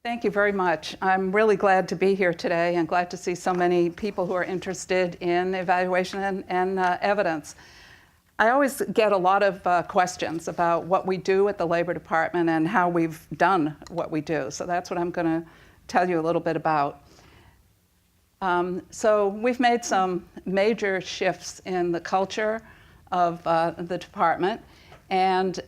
Thank you very much. I'm really glad to be here today and glad to see so many people who are interested in evaluation and evidence. I always get a lot of questions about what we do at the Labor Department and how we've done what we do. So that's what I'm going to tell you a little bit about. So we've made some major shifts in the culture of the department, and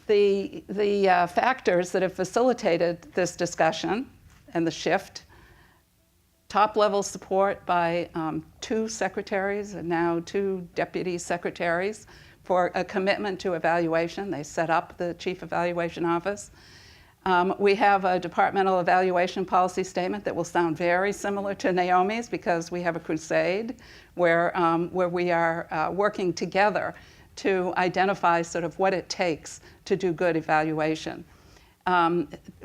the factors that have facilitated this discussion and the shift: top-level support by 2 secretaries and now 2 deputy secretaries for a commitment to evaluation. They set up the Chief Evaluation Office. We have a departmental evaluation policy statement that will sound very similar to Naomi's, because we have a crusade where we are working together to identify sort of what it takes to do good evaluation.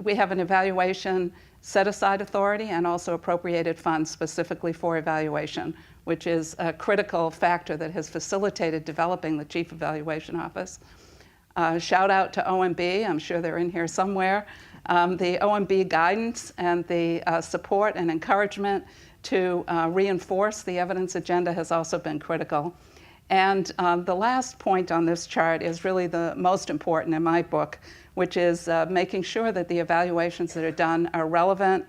We have an evaluation set-aside authority and also appropriated funds specifically for evaluation, which is a critical factor that has facilitated developing the Chief Evaluation Office. Shout out to OMB, I'm sure they're in here somewhere. The OMB guidance and the support and encouragement to reinforce the evidence agenda has also been critical. And the last point on this chart is really the most important in my book, which is making sure that the evaluations that are done are relevant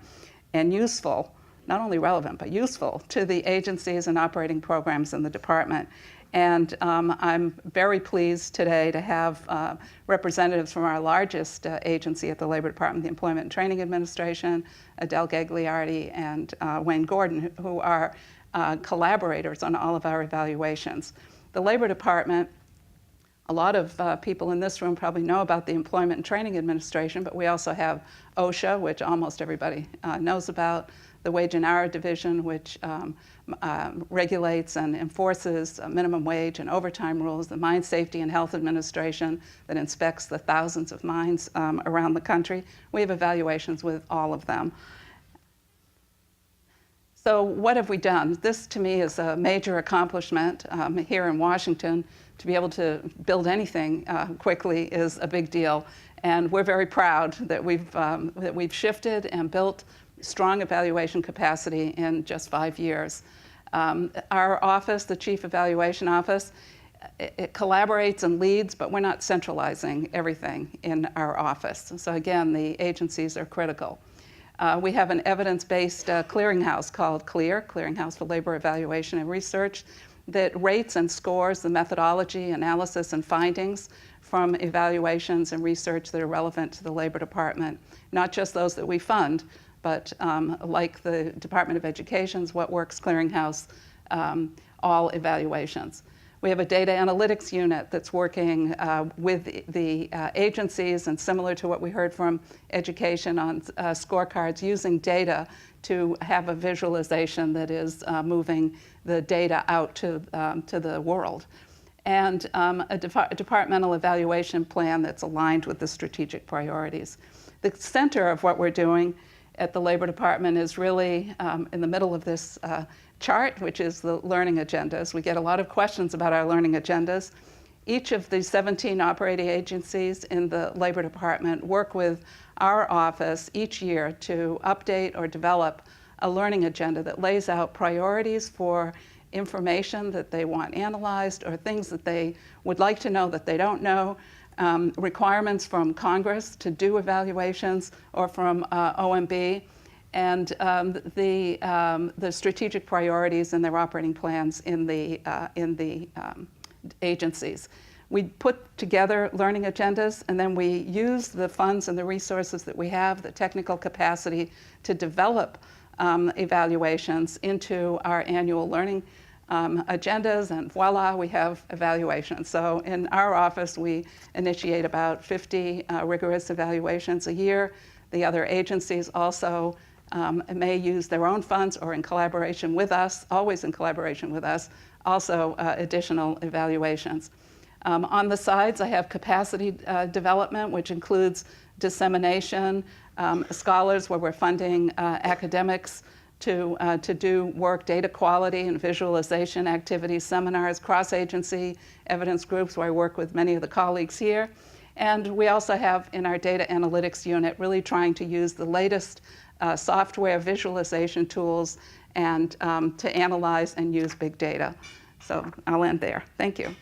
and useful, not only relevant, but useful to the agencies and operating programs in the department. And I'm very pleased today to have representatives from our largest agency at the Labor Department, the Employment and Training Administration, Adele Gagliardi and Wayne Gordon, who are collaborators on all of our evaluations. The Labor Department, a lot of people in this room probably know about the Employment and Training Administration, but we also have OSHA, which almost everybody knows about, the Wage and Hour Division, which regulates and enforces minimum wage and overtime rules, the Mine Safety and Health Administration that inspects the thousands of mines around the country. We have evaluations with all of them. So what have we done? This, to me, is a major accomplishment here in Washington. To be able to build anything quickly is a big deal, and we're very proud that we've shifted and built strong evaluation capacity in just 5 years. Our office, the Chief Evaluation Office, it collaborates and leads, but we're not centralizing everything in our office. So again, the agencies are critical. We have an evidence-based clearinghouse called CLEAR, Clearinghouse for Labor Evaluation and Research, that rates and scores the methodology, analysis, and findings from evaluations and research that are relevant to the Labor Department, not just those that we fund, but like the Department of Education's What Works Clearinghouse, all evaluations. We have a data analytics unit that's working with the agencies, and similar to what we heard from education on scorecards, using data to have a visualization that is moving the data out to the world. And a departmental evaluation plan that's aligned with the strategic priorities. The center of what we're doing at the Labor Department is really in the middle of this chart, which is the learning agendas. We get a lot of questions about our learning agendas. Each of the 17 operating agencies in the Labor Department work with our office each year to update or develop a learning agenda that lays out priorities for information that they want analyzed or things that they would like to know that they don't know, requirements from Congress to do evaluations or from OMB, and the strategic priorities and their operating plans in the agencies. We put together learning agendas, and then we use the funds and the resources that we have, the technical capacity to develop evaluations into our annual learning agendas, and voila, we have evaluations. So in our office, we initiate about 50 rigorous evaluations a year. The other agencies also may use their own funds or in collaboration with us, always in collaboration with us, also additional evaluations. On the sides, I have capacity development, which includes dissemination, scholars where we're funding academics to do work, data quality and visualization activities, seminars, cross-agency evidence groups where I work with many of the colleagues here. And we also have in our data analytics unit really trying to use the latest software visualization tools and to analyze and use big data. So I'll end there. Thank you.